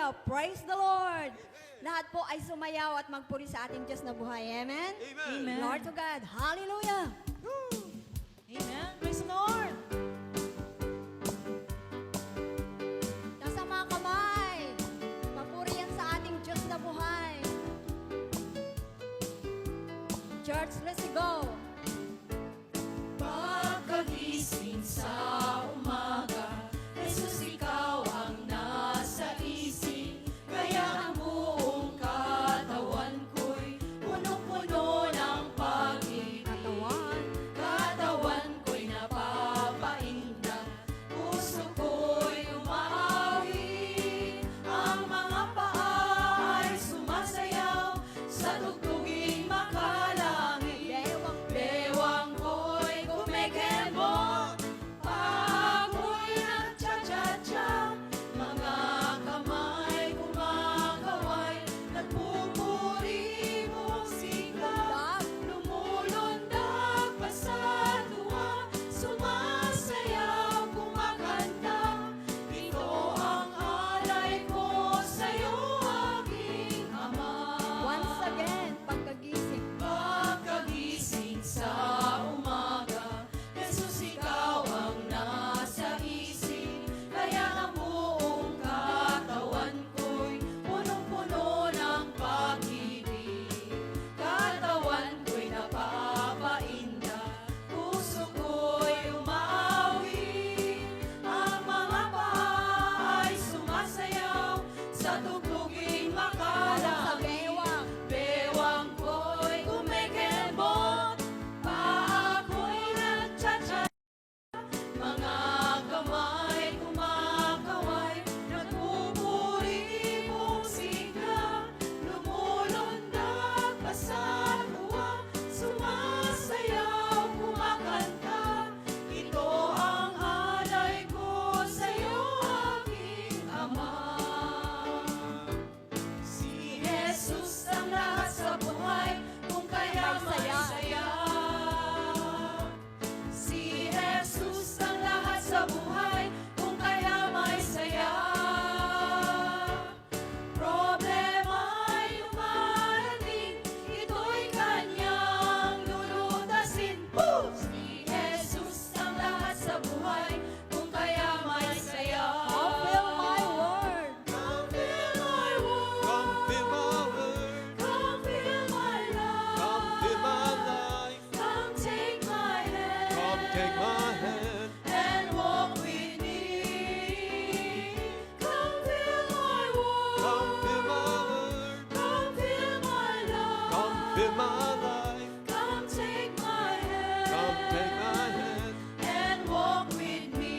Hallelujah! Praise the Lord! Lahat po ay sumayaw at magpuri sa ating Diyos na buhay. Amen? Amen. Lord to God. Hallelujah! Amen. Praise the Lord. Taas ang mga kamay. Papuri yan sa ating Diyos na buhay. Church, let's go! Pagkagising sa umaga, Jesus, ikaw ang nasa isip. Kaya ang buong katawan ko'y punong-puno ng pag-ibig. Katawan ko'y napapainda, puso ko'y umaawit. Ang mga paa ay sumasayaw sa tugtuging makalangit. Bewang ko'y kumikembot, paa ko'y nagcha-cha-cha. Mga kamay kumakaway, nagpupuri musika. Lumulundag pa sa tuwa, sumasayaw kumakanta. Ito ang alay ko sa'yo, aking Ama. Once again, pagkagising. Pagkagising sa umaga, Jesus, ikaw ang nasa isip. Kaya ang buong katawan ko'y punong-puno ng pag-ibig. Katawan ko'y napapainda, puso ko'y umaawit. Ang mga paa ay sumasayaw sa tugtuging Sa makalangit. bewang. Bewang ko'y kumikembot, paa ko'y nagcha-cha. Mga kamay kumakaway, nagpupuri musika. Lumulundag pa sa tuwa, sumasayaw kumakanta. Ito ang alay ko sa'yo, aking Ama. Si Jesus ang lahat sa buhay, kung kaya may saya. Si Jesus ang lahat sa buhay, kung kaya may saya. Problema'y lumarating, ito'y kanyang lulutasin. Si Jesus ang lahat sa buhay, kung kaya may saya. Fulfill my word. Come fill my world. Come fill my world, Come fill my life. come fill my life, Come take my hand. come take my hand, And walk with me. Come fill my world. come fill my world, Come fill my life. come fill my life, Come take my hand. come take my hand, And walk with me.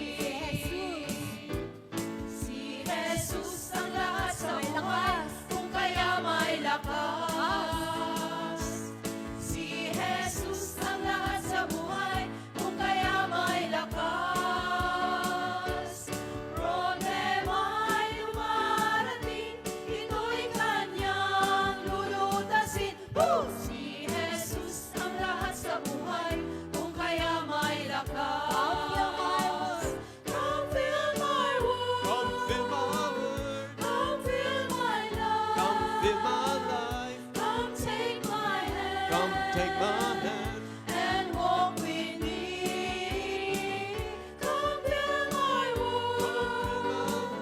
Si Jesus ang lahat sa May buhay, lakas. kung kaya may lakas. Si Jesus ang lahat sa buhay, kung kaya may lakas. Problema'y lumarating, ito'y kanyang lulutasin. Si Jesus ang lahat sa buhay, kung kaya may lakas. Come fill my world. come fill my world, Come fill my life. come fill my life, Come take my hand. come take my hand, And walk with me. Come fill my world.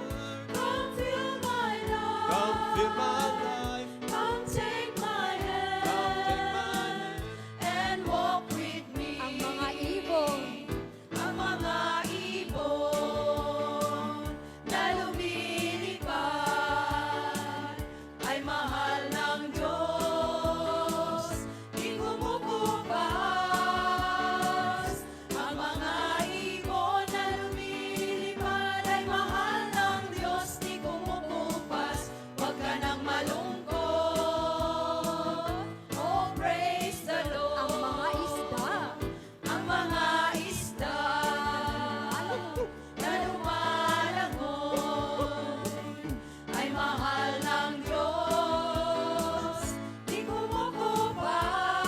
Come fill my life. come fill my life, Come take my hand. come take my hand, And walk with me. Ang mga ibon. Ang mga ibon na lumilipad ay mahal ng Diyos, di kumukupas. Ang mga ibon na lumilipad ay mahal ng Diyos, di kumukupas. Huwag ka nang malungkot. Oh, praise the Lord. Ang mga isda. Ang mga isda na lumalangoy ay mahal ng Diyos, di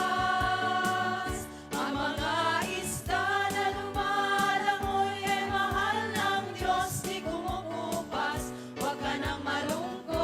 kumukupas. Ang mga isda na lumalangoy ay mahal ng Diyos, di kumukupas. Huwag ka nang malungkot.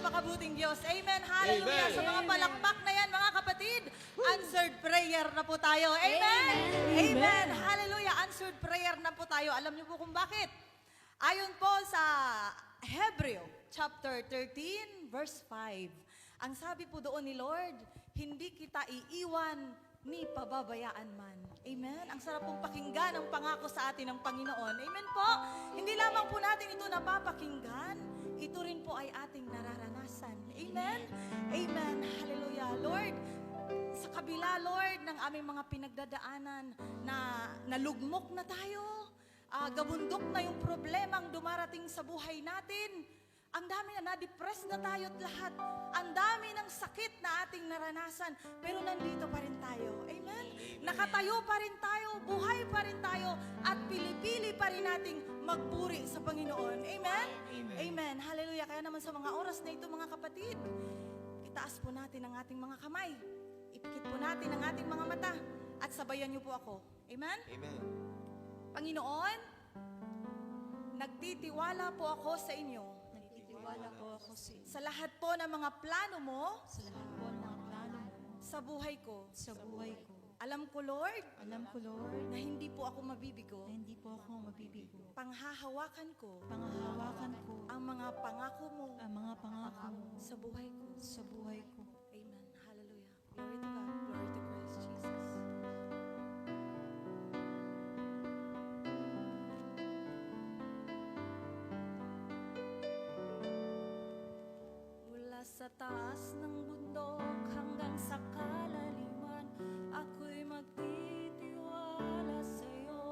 napakabuting Diyos. Amen. Hallelujah. Amen. Sa mga palakpak na yan, mga kapatid, answered prayer na po tayo. Amen. Amen. Amen. Hallelujah. Answered prayer na po tayo. Alam niyo po kung bakit? Ayon po sa Hebreo chapter 13 verse 5. Ang sabi po doon ni Lord, hindi kita iiwan ni pababayaan man. Amen? Ang sarap pong pakinggan ang pangako sa atin ng Panginoon. Amen po? Hindi lamang po natin ito napapakinggan, ito rin po ay ating nararanasan. Amen? Amen. Hallelujah. Lord, sa kabila, Lord, ng aming mga pinagdadaanan na nalugmok na tayo, gabundok na yung problemang dumarating sa buhay natin, ang dami na na-depress na tayo at lahat. Ang dami ng sakit na ating naranasan. Pero nandito pa rin tayo. Amen? Nakatayo pa rin tayo, buhay pa rin tayo, at pili-pili pa rin nating magpuri sa Panginoon. Amen? Amen. Hallelujah. Kaya naman sa mga oras na ito, mga kapatid, itaas po natin ang ating mga kamay. Ipikit po natin ang ating mga mata. At sabayan niyo po ako. Amen? Amen. Panginoon, nagtitiwala po ako sa inyo. Nagtitiwala po ako Sa lahat po ng mga plano mo sa lahat po ng mga plano mo sa buhay ko. sa buhay ko. Alam ko, Lord, Alam ko, Lord, na hindi po ako mabibigo. na hindi po ako mabibigo. Panghahawakan ko Panghahawakan ko ang mga pangako mo ang mga pangako mo sa buhay ko. sa buhay ko. Amen. Hallelujah. Glory to God. Glory to Christ Jesus. Mula sa taas ng bundok hanggang sa kalaliman, ako'y magtitiwala sa'yo.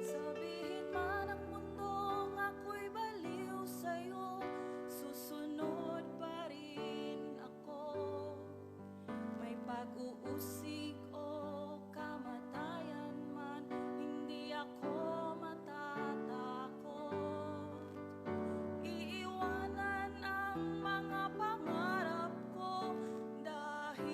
Sabihin man ang mundong ako'y baliw sa'yo, susunod pa rin ako. May pag-uusig o kamatayan man, hindi ako matatakot. Iiwanan ang mga pangarap ko dahil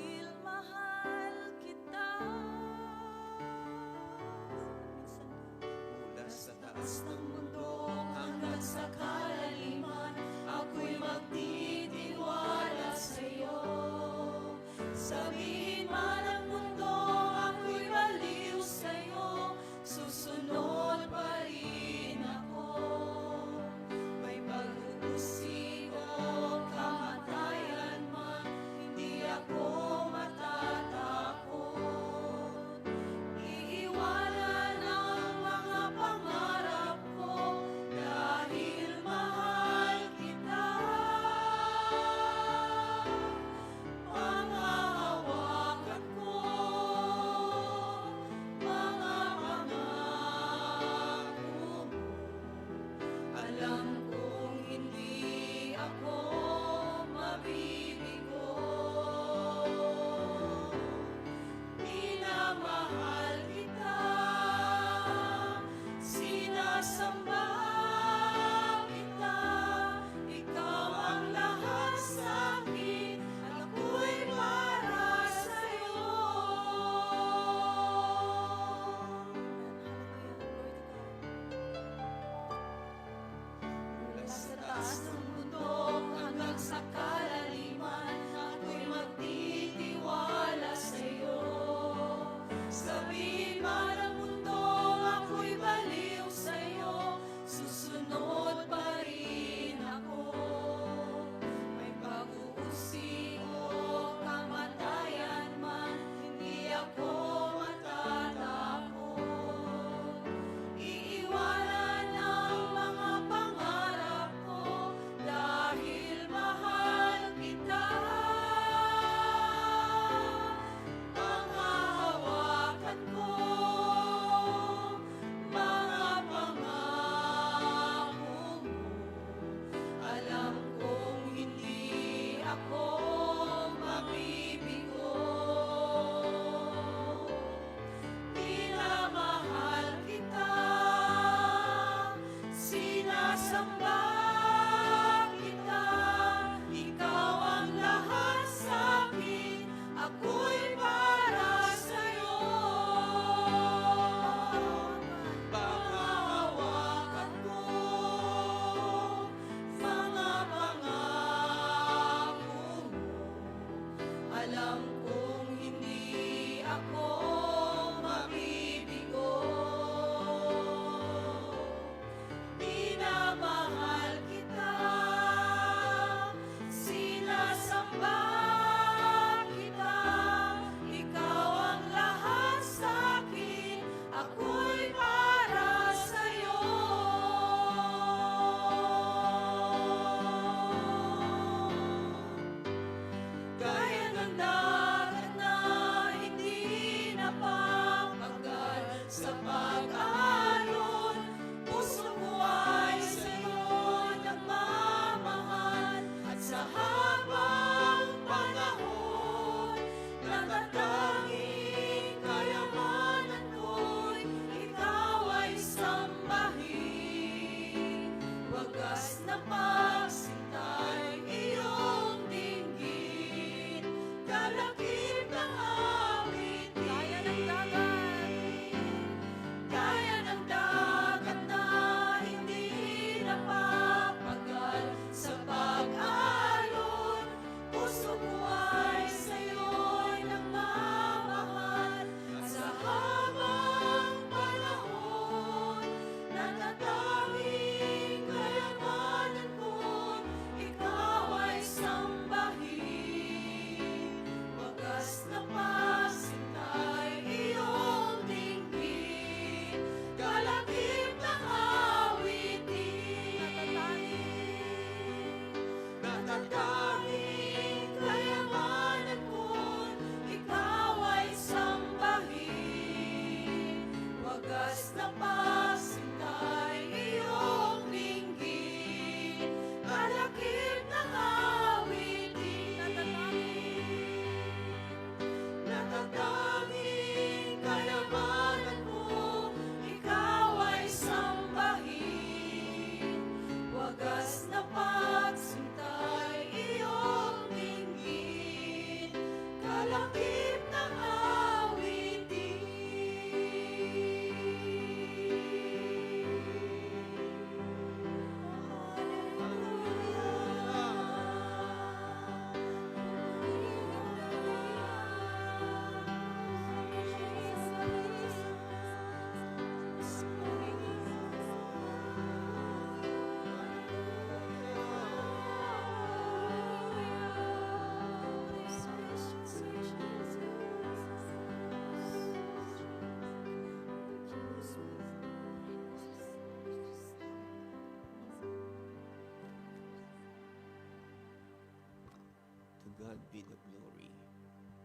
God be the glory.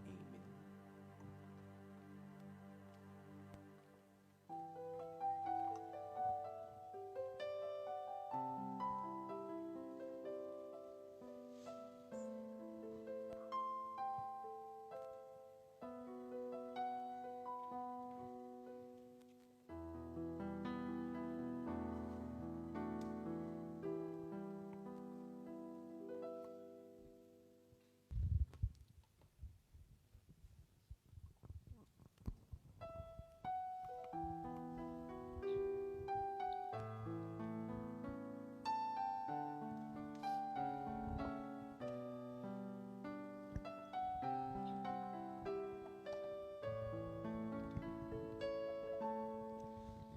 Amen.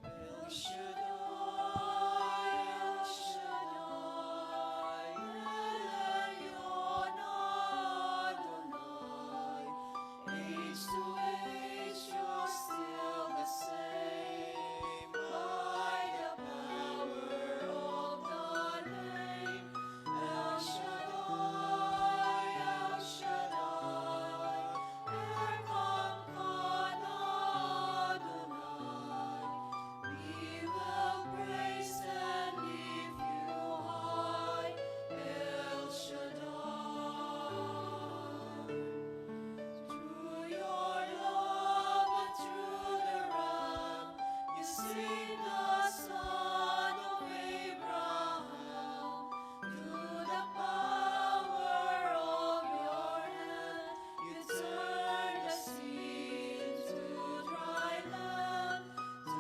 El Shaddai, El Shaddai, El Elyon Adonai. Age to age, you're still the same. By the power of the name, El Shaddai, El Shaddai, Erkamkan Adonai. We will praise and lift you high, El Shaddai. Through your love and through the Ram, you saved the son of Abraham. Through the power of your hand, you turned the sea into dry land. To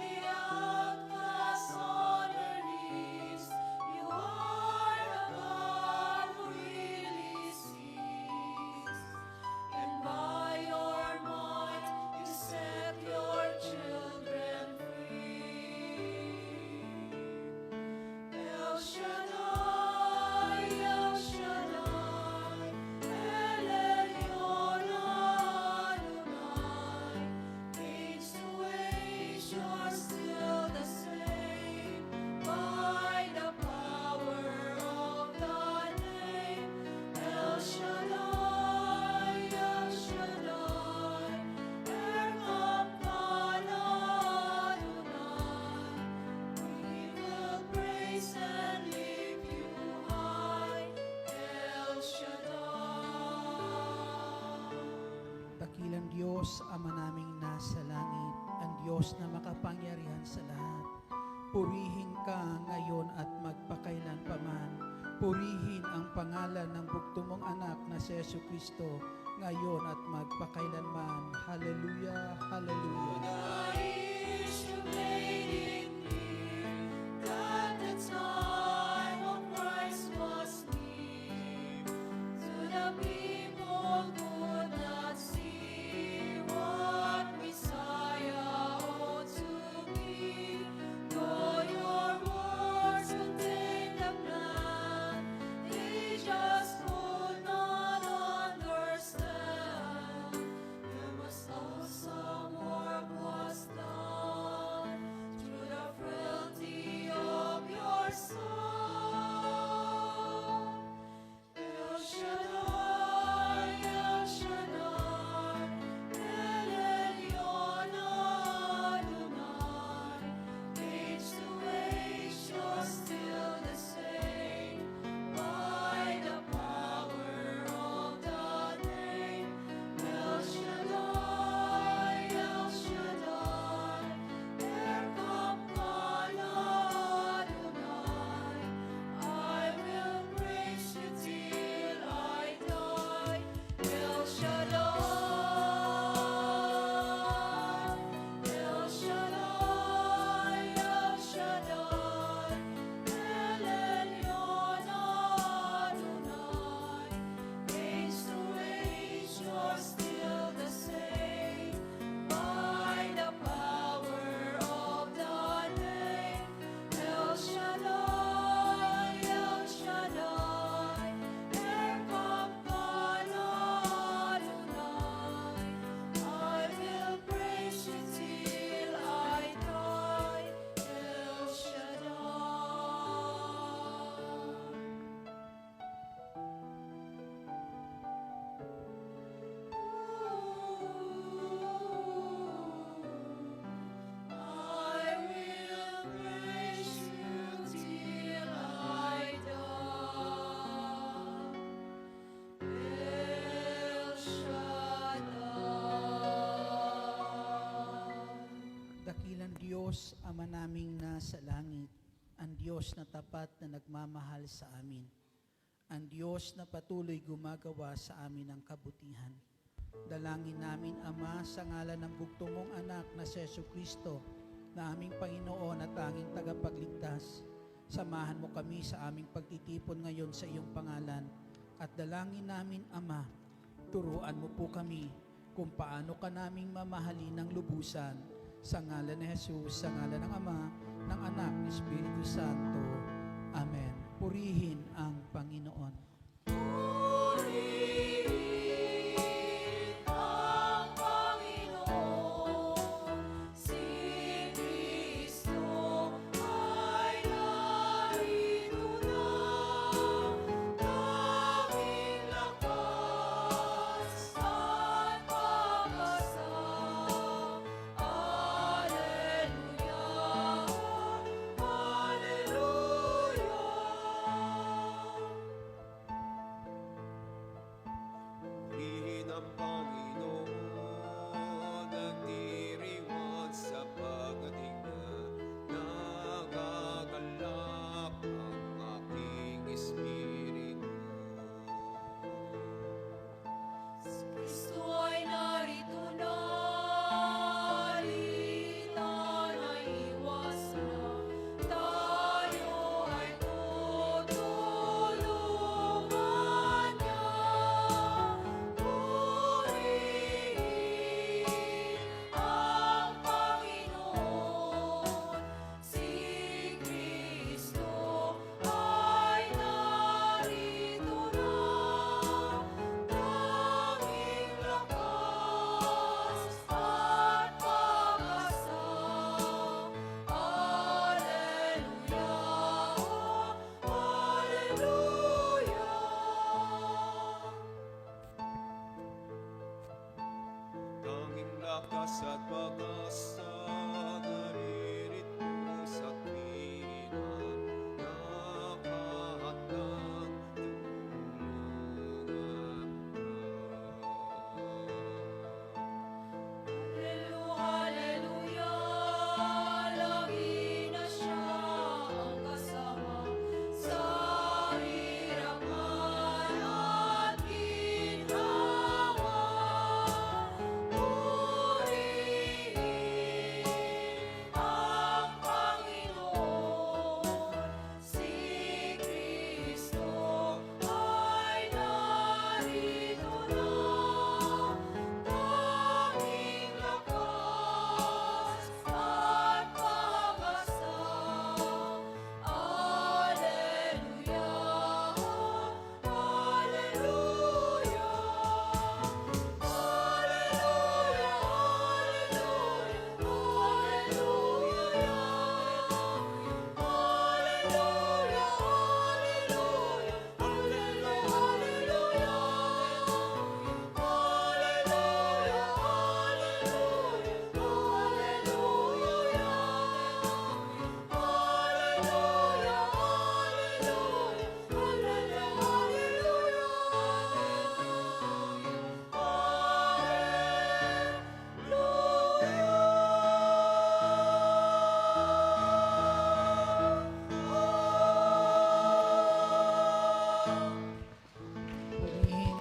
the outcast on earth, you are the God who really sees. And by your might, you set your children free. El Shaddai, El Shaddai, El Elyon Adonai. Age to age, you're still the same. By the power of the name, El Shaddai, El Shaddai, Erkamkan Adonai. We will praise and lift you high, El Shaddai. Dakilang Diyos, Ama naming nasa langit, ang Diyos na makapangyarihan sa lahat. Purihin ka ngayon at magpakailan paman. Purihin ang pangalan ng bugto mong anak na si Yesu Kristo ngayon at magpakailanman. Hallelujah, hallelujah. The ears you made it clear that the time of Christ was near. To the people who could not see what Messiah ought to be, though your words contain the plan, they just could not understand. There must awesome work was done through the frailty of your Diyos, Ama naming nasa langit, ang Diyos na tapat na nagmamahal sa amin, ang Diyos na patuloy gumagawa sa amin ng kabutihan. Dalangin namin, Ama, sa ngalan ng bugtong mong anak na si Jesucristo, na aming Panginoon at tanging tagapagligtas, samahan mo kami sa aming pagtitipon ngayon sa iyong pangalan. At dalangin namin, Ama, turuan mo po kami kung paano ka naming mamahalin ng lubusan. Sa ngalan ni Jesus, sa ngalan ng Ama, ng Anak, ng Espiritu Santo. Amen. Purihin ang Panginoon. Purihin ang Panginoon, si Kristo ay narito na, tanging lakas at pag-asa. Alleluia, Purihin ang Panginoon, nagdiriwang sa pagdating niya. Nagagalak ang aking espiritu. Si Kristo ay narito na, halina na iwas na, tayo ay tutulungan niya. Purihin ang Panginoon, si Kristo ay narito na, tanging lakas at pag-asa. Alleluia, Tanging lakas at pag-asa, naririto sa tuwina, nakahatang tulungan Alleluia, lagi na siya ang kasama sa hirap man at ginhawa. Purihin ang Panginoon, si Kristo ay narito na, tanging lakas at pag-asa. Alleluia, alleluia,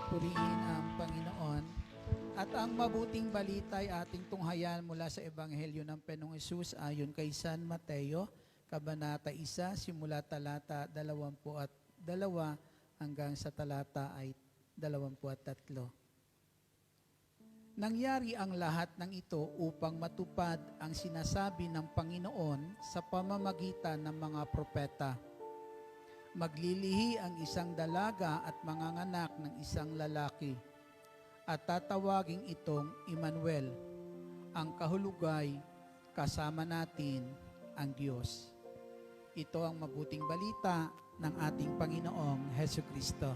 Purihin ang Panginoon. At ang mabuting balita ay ating tunghayan mula sa Ebanghelyo ng Penong Hesus ayon kay San Mateo, Kabanata 1, simula talata 22 hanggang sa talata ay 23. Nangyari ang lahat ng ito upang matupad ang sinasabi ng Panginoon sa pamamagitan ng mga propeta. Maglilihi ang isang dalaga at manganganak ng isang lalaki, at tatawaging itong Emmanuel, ang kahulugay, kasama natin ang Diyos. Ito ang mabuting balita ng ating Panginoong Hesukristo.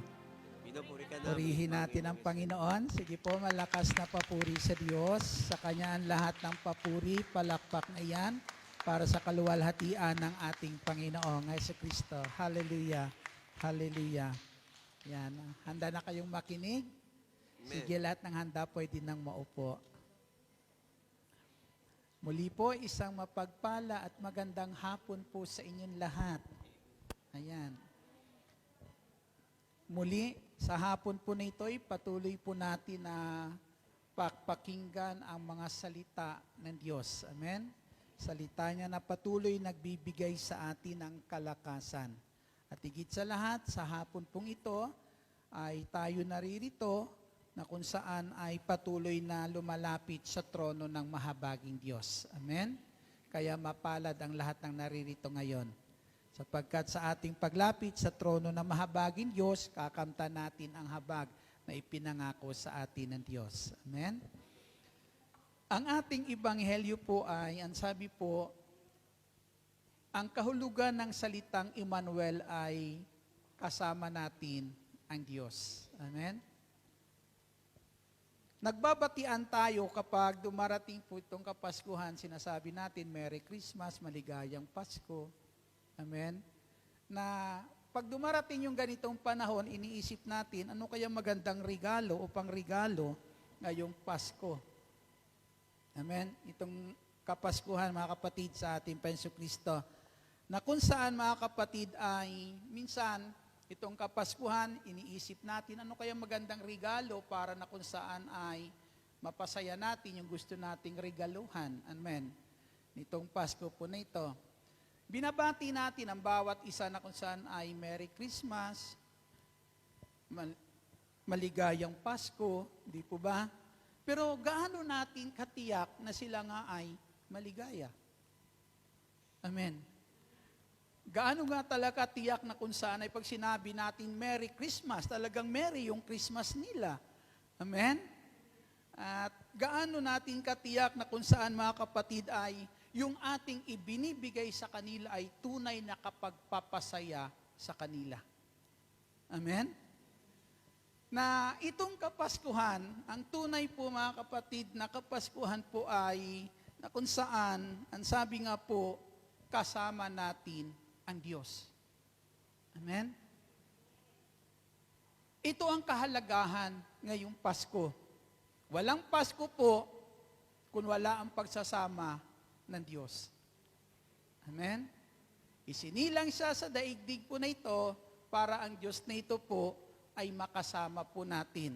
Pinupuri ka namin. Purihin natin ang Panginoon. Sige po, malakas na papuri sa Diyos. Sa Kanya ang lahat ng papuri, palakpak na yan para sa kaluwalhatian ng ating Panginoong Hesukristo. Hallelujah. Hallelujah. Yan. Handa na kayong makinig? Amen. Sige, lahat ng handa pwede nang maupo. Muli po, isang mapagpala at magandang hapon po sa inyong lahat. Ayan. Muli, sa hapon po na ito'y patuloy po natin na pakinggan ang mga salita ng Diyos. Amen? Salita niya na patuloy nagbibigay sa atin ng kalakasan. At higit sa lahat, sa hapon pong ito, ay tayo naririto na kung saan ay patuloy na lumalapit sa trono ng mahabaging Diyos. Amen? Kaya mapalad ang lahat ng naririto ngayon. Sapagkat sa ating paglapit sa trono ng mahabaging Diyos, kakamta natin ang habag na ipinangako sa atin ng Diyos. Amen? Ang ating ebanghelyo po ay, ang sabi po, ang kahulugan ng salitang Emmanuel ay kasama natin ang Diyos. Amen? Nagbabatian tayo kapag dumarating po itong Kapaskuhan, sinasabi natin, Merry Christmas, maligayang Pasko. Amen? Na pag dumarating yung ganitong panahon, iniisip natin, ano kaya magandang regalo o pangregalo ngayong Pasko. Amen? Itong Kapaskuhan, mga kapatid, sa ating Penso Kristo, na kung saan, mga kapatid, ay minsan, itong Kapaskuhan, iniisip natin, ano kaya magandang regalo para na kung saan ay mapasaya natin yung gusto nating regaluhan. Amen. Nitong Pasko po na ito. Binabati natin ang bawat isa na kung saan ay Merry Christmas, maligayang Pasko, di po ba? Pero gaano natin katiyak na sila nga ay maligaya? Amen. Gaano nga talaga tiyak na kung saan ay pag sinabi natin Merry Christmas, talagang merry yung Christmas nila. Amen? At gaano natin katiyak na kung saan, mga kapatid, ay yung ating ibinibigay sa kanila ay tunay na kapagpapasaya sa kanila. Amen? Na itong Kapaskuhan, ang tunay po, mga kapatid, na Kapaskuhan po ay na kung saan, ang sabi nga po, kasama natin ang Diyos. Amen? Ito ang kahalagahan ngayong Pasko. Walang Pasko po kung wala ang pagsasama ng Diyos. Amen? Isinilang siya sa daigdig po na ito para ang Diyos na ito po ay makasama po natin.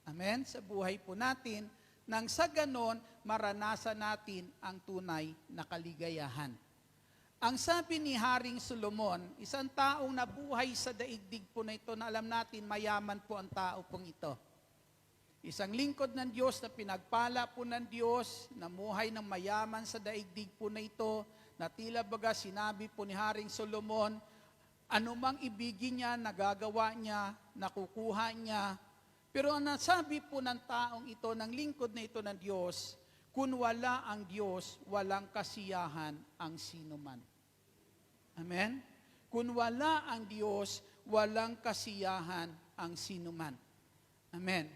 Amen? Sa buhay po natin, nang sa ganon, maranasan natin ang tunay na kaligayahan. Ang sabi ni Haring Solomon, isang taong nabuhay sa daigdig po na ito na alam natin mayaman po ang tao pong ito. Isang lingkod ng Diyos na pinagpala po ng Diyos, namuhay ng mayaman sa daigdig po na ito, na tila baga sinabi po ni Haring Solomon, anumang ibigin niya, nagagawa niya, nakukuha niya. Pero ang nasabi po ng taong ito, ng lingkod na ito ng Diyos, kung wala ang Diyos, walang kasiyahan ang sinuman. Amen? Kung wala ang Diyos, walang kasiyahan ang sinuman. Amen?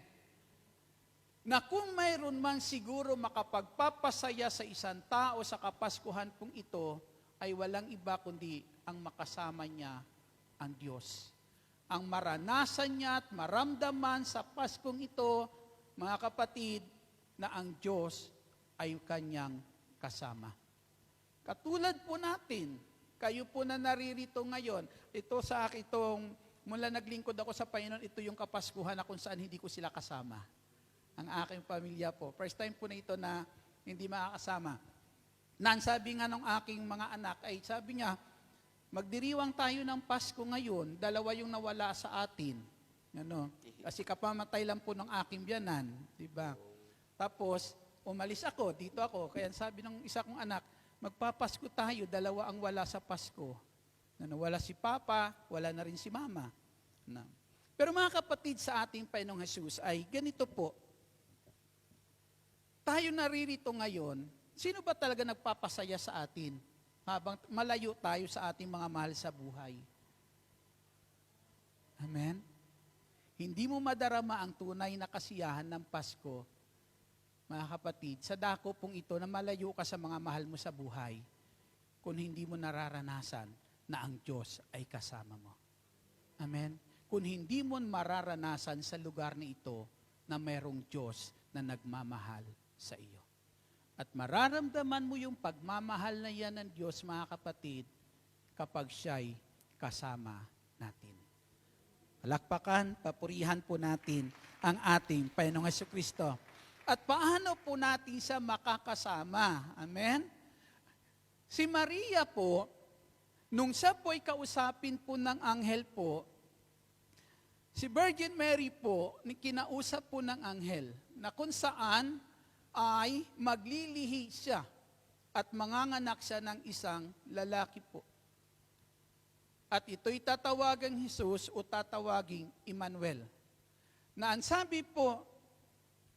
Na kung mayroon man siguro makapagpapasaya sa isang tao sa Kapaskuhan pong ito, ay walang iba kundi ang makasama niya ang Diyos. Ang maranasan niya at maramdaman sa Paskong ito, mga kapatid, na ang Diyos ay kanyang kasama. Katulad po natin, kayo po na naririto ngayon, ito sa akin itong, mula naglingkod ako sa Panginoon, ito yung Kapaskuhan na kung saan hindi ko sila kasama. Ang aking pamilya po. First time po na ito na hindi makakasama. Sabi nga ng aking mga anak, ay sabi niya, magdiriwang tayo ng Pasko ngayon, dalawa yung nawala sa atin. Ano? Kasi kapamatay lang po ng aking biyanan. Diba? Tapos, umalis ako, dito ako. Kaya sabi ng isa kong anak, magpapasko tayo, dalawa ang wala sa Pasko. Wala si Papa, wala na rin si Mama. Pero mga kapatid, sa ating Panginoong Jesus ay ganito po. Tayo naririto ngayon, sino ba talaga nagpapasaya sa atin habang malayo tayo sa ating mga mahal sa buhay? Amen? Hindi mo madarama ang tunay na kasiyahan ng Pasko, mga kapatid, sa dako pong ito na malayo ka sa mga mahal mo sa buhay kung hindi mo nararanasan na ang Diyos ay kasama mo. Amen? Kung hindi mo mararanasan sa lugar na ito na mayroong Diyos na nagmamahal sa iyo. At mararamdaman mo yung pagmamahal na yan ng Diyos, mga kapatid, kapag siya'y kasama natin. Palakpakan, papurihan po natin ang ating Panginoong Jesucristo. At paano po natin siya makakasama? Amen? Si Maria po, nung siya po'y kausapin po ng anghel po, si Virgin Mary po, kinausap po ng anghel, na kung saan ay maglilihi siya at manganganak siya ng isang lalaki po. At ito'y tatawagang Jesus o tatawaging Emmanuel. Na ang sabi po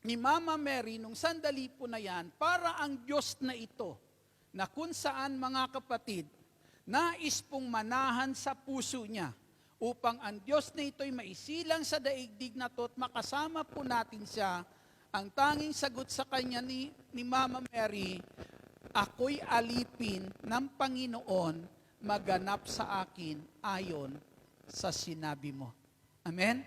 ni Mama Mary nung sandali po na yan, para ang Diyos na ito, na kung saan mga kapatid, nais pong manahan sa puso niya, upang ang Diyos na ito'y maisilang sa daigdig na to at makasama po natin siya. Ang tanging sagot sa kanya ni Mama Mary, ako'y alipin ng Panginoon, maganap sa akin ayon sa sinabi mo. Amen?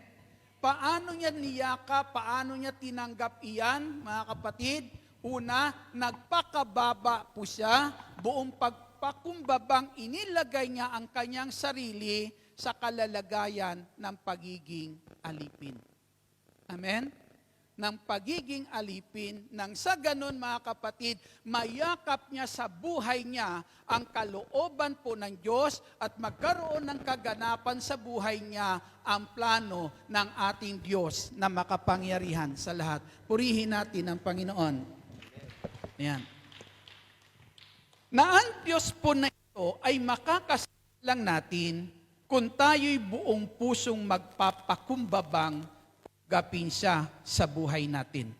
Paano niya niyaka, paano niya tinanggap iyan, mga kapatid? Una, nagpakababa po siya, buong pagpakumbabang inilagay niya ang kanyang sarili sa kalalagayan ng pagiging alipin. Amen? Ng pagiging alipin, nang sa ganun mga kapatid, mayakap niya sa buhay niya ang kalooban po ng Diyos at magkaroon ng kaganapan sa buhay niya ang plano ng ating Diyos na makapangyarihan sa lahat. Purihin natin ang Panginoon. Ayan. Na ang Diyos po na ito ay makakasalang natin kung tayo'y buong pusong magpapakumbabang gapin siya sa buhay natin.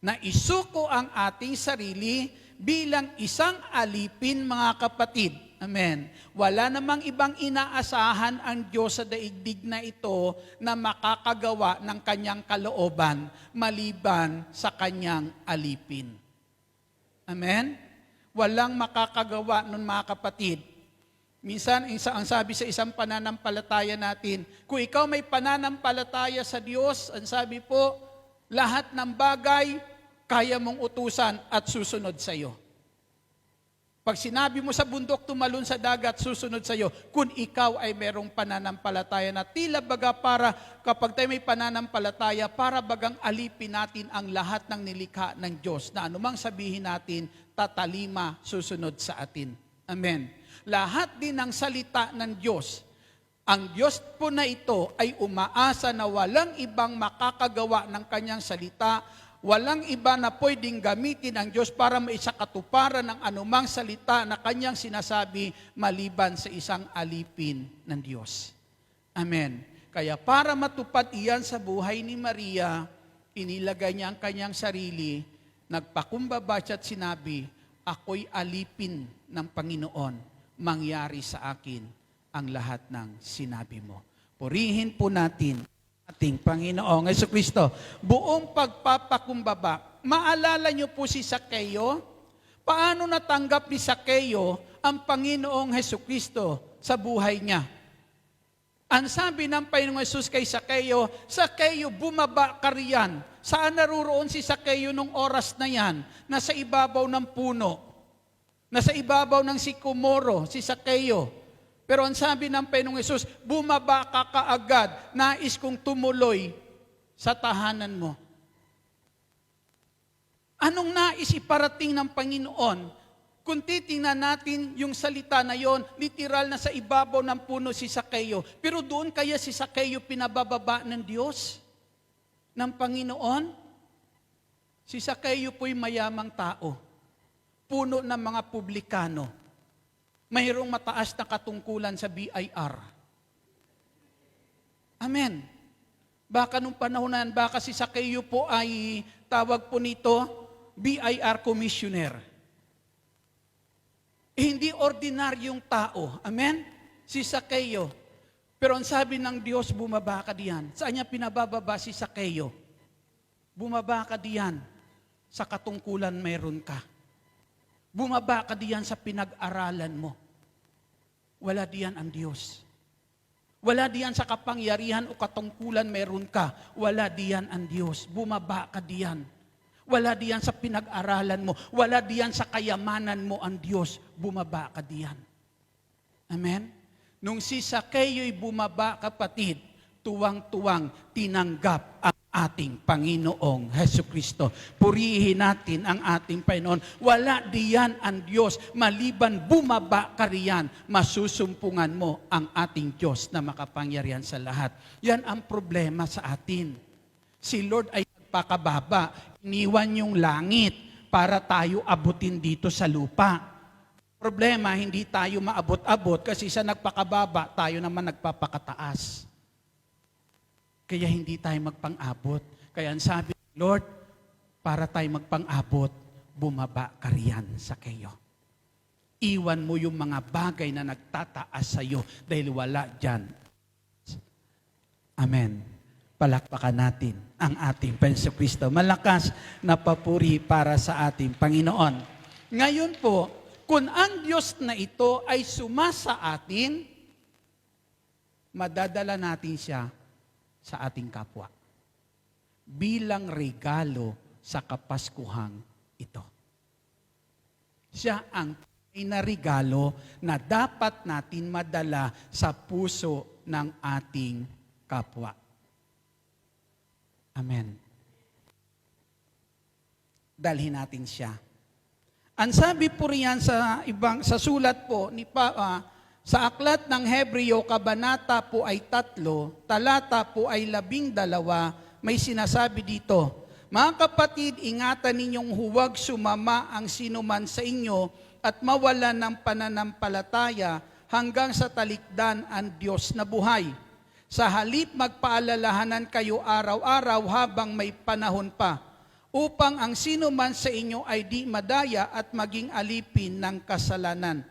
Na isuko ang ating sarili bilang isang alipin, mga kapatid. Amen. Wala namang ibang inaasahan ang Diyos sa daigdig na ito na makakagawa ng kanyang kalooban maliban sa kanyang alipin. Amen? Walang makakagawa nun, mga kapatid. Minsan, ang sabi sa isang pananampalataya natin, kung ikaw may pananampalataya sa Diyos, ang sabi po, lahat ng bagay, kaya mong utusan at susunod sa iyo. Pag sinabi mo sa bundok, tumalon sa dagat, susunod sa iyo. Kung ikaw ay merong pananampalataya na tila baga para, kapag tayo may pananampalataya, para bagang alipin natin ang lahat ng nilikha ng Diyos, na anumang sabihin natin, tatalima, susunod sa atin. Amen. Lahat din ng salita ng Diyos, ang Diyos po na ito ay umaasa na walang ibang makakagawa ng kanyang salita, walang iba na pwedeng gamitin ang Diyos para maisakatuparan ng anumang salita na kanyang sinasabi maliban sa isang alipin ng Diyos. Amen. Kaya para matupad iyan sa buhay ni Maria, inilagay niya ang kanyang sarili, nagpakumbaba siya at sinabi, ako'y alipin ng Panginoon, mangyari sa akin ang lahat ng sinabi mo. Purihin po natin ating Panginoong Jesucristo. Buong pagpapakumbaba. Maalala niyo po si Sakeo? Paano natanggap ni Sakeo ang Panginoong Jesucristo sa buhay niya? Ang sabi ng Panginoong Jesus kay Sakeo, Sakeo, bumaba ka riyan. Saan naruroon si Sakeo nung oras na yan? Nasa ibabaw ng puno. Nasa ibabaw ng sikomoro, si Sakeo. Pero ang sabi ng Panginoong Jesus, bumaba ka kaagad, nais kong tumuloy sa tahanan mo. Anong nais iparating ng Panginoon? Kung titingnan natin yung salita na yon, literal na sa ibabaw ng puno si Sakeo. Pero doon kaya si Sakeo pinabababa ng Diyos? Ng Panginoon? Si Sakeo po'y mayamang tao. Puno ng mga publikano. Mayroong mataas na katungkulan sa BIR. Amen. Baka nung panahon na yan, baka si Sakeo po ay tawag po nito, BIR Commissioner. Hindi ordinaryong tao. Amen? Si Sakeo. Pero ang sabi ng Diyos, bumaba ka diyan. Saan niya pinabababa si Sakeo? Bumaba ka diyan. Sa katungkulan mayroon ka. Bumaba ka diyan sa pinag-aralan mo. Wala diyan ang Diyos. Wala diyan sa kapangyarihan o katungkulan meron ka. Wala diyan ang Diyos. Bumaba ka diyan. Wala diyan sa pinag-aralan mo. Wala diyan sa kayamanan mo ang Diyos. Bumaba ka diyan. Amen? Nung si Zacchaeo'y bumaba, kapatid, tuwang-tuwang tinanggap ang ating Panginoong Hesukristo. Purihin natin ang ating Panginoon. Wala diyan ang Diyos. Maliban bumaba ka riyan, masusumpungan mo ang ating Diyos na makapangyarihan sa lahat. Yan ang problema sa atin. Si Lord ay nagpakababa. Iniwan yung langit para tayo abutin dito sa lupa. Problema, hindi tayo maabot-abot kasi sa nagpakababa, tayo naman nagpapakataas. Kaya hindi tayo magpang-abot. Kaya ang sabi ng Lord, para tayo magpang-abot, bumaba ka riyan sa kayo. Iwan mo yung mga bagay na nagtataas sa iyo dahil wala dyan. Amen. Palakpakan natin ang ating Panginoon Kristo. Malakas na papuri para sa ating Panginoon. Ngayon po, kung ang Diyos na ito ay sumasa atin, madadala natin siya sa ating kapwa. Bilang regalo sa Kapaskuhang ito. Siya ang regalo na dapat natin madala sa puso ng ating kapwa. Amen. Dalhin natin siya. Ang sabi po riyan sa sulat po ni sa aklat ng Hebreo, kabanata po ay 3, talata po ay 12, may sinasabi dito, mga kapatid, ingatan ninyong huwag sumama ang sinuman sa inyo at mawalan ng pananampalataya hanggang sa talikdan ang Diyos na buhay. Sa halip magpaalalahanan kayo araw-araw habang may panahon pa, upang ang sino man sa inyo ay di madaya at maging alipin ng kasalanan.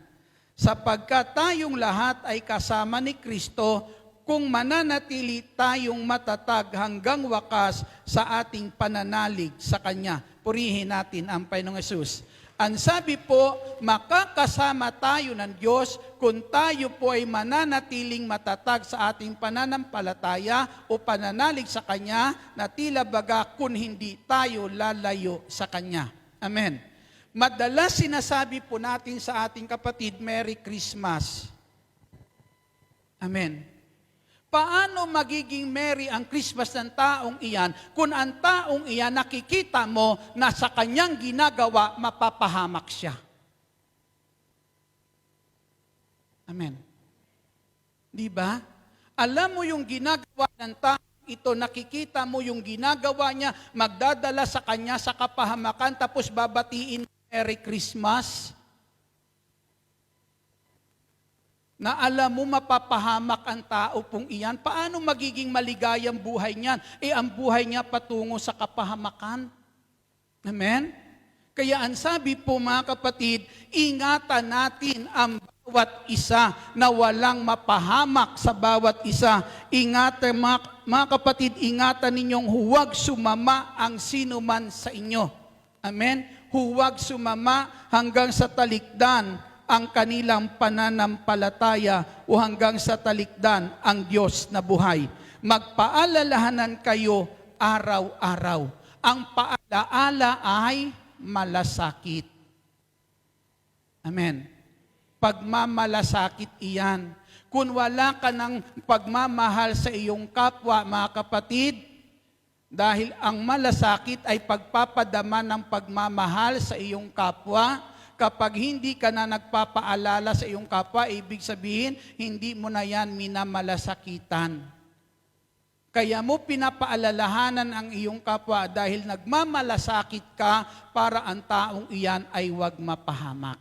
Sapagkat tayong lahat ay kasama ni Kristo kung mananatili tayong matatag hanggang wakas sa ating pananalig sa Kanya. Purihin natin ang Panginoong Hesus. Ang sabi po, makakasama tayo ng Diyos kung tayo po ay mananatiling matatag sa ating pananampalataya o pananalig sa Kanya na tila baga kung hindi tayo lalayo sa Kanya. Amen. Madalas sinasabi po natin sa ating kapatid, Merry Christmas. Amen. Paano magiging merry ang Christmas ng taong iyan kung ang taong iyan nakikita mo na sa kanyang ginagawa mapapahamak siya? Amen. Di ba? Alam mo yung ginagawa ng taong ito, nakikita mo yung ginagawa niya, magdadala sa kanya sa kapahamakan, tapos babatiin Merry Christmas. Na alam mo mapapahamak ang tao pong iyan, paano magiging maligayang buhay niyan? Ang buhay niya patungo sa kapahamakan. Amen? Kaya ang sabi po mga kapatid, ingatan natin ang bawat isa na walang mapahamak sa bawat isa. Ingatan mga kapatid, ingatan ninyong huwag sumama ang sino man sa inyo. Amen? Huwag sumama hanggang sa talikdan ang kanilang pananampalataya o hanggang sa talikdan ang Diyos na buhay. Magpaalalahanan kayo araw-araw. Ang paalaala ay malasakit. Amen. Pagmamalasakit iyan. Kung wala ka ng pagmamahal sa iyong kapwa, mga kapatid, dahil ang malasakit ay pagpapadama ng pagmamahal sa iyong kapwa. Kapag hindi ka na nagpapaalala sa iyong kapwa, ibig sabihin, hindi mo na yan minamalasakitan. Kaya mo pinapaalalahanan ang iyong kapwa dahil nagmamalasakit ka para ang taong iyan ay huwag mapahamak.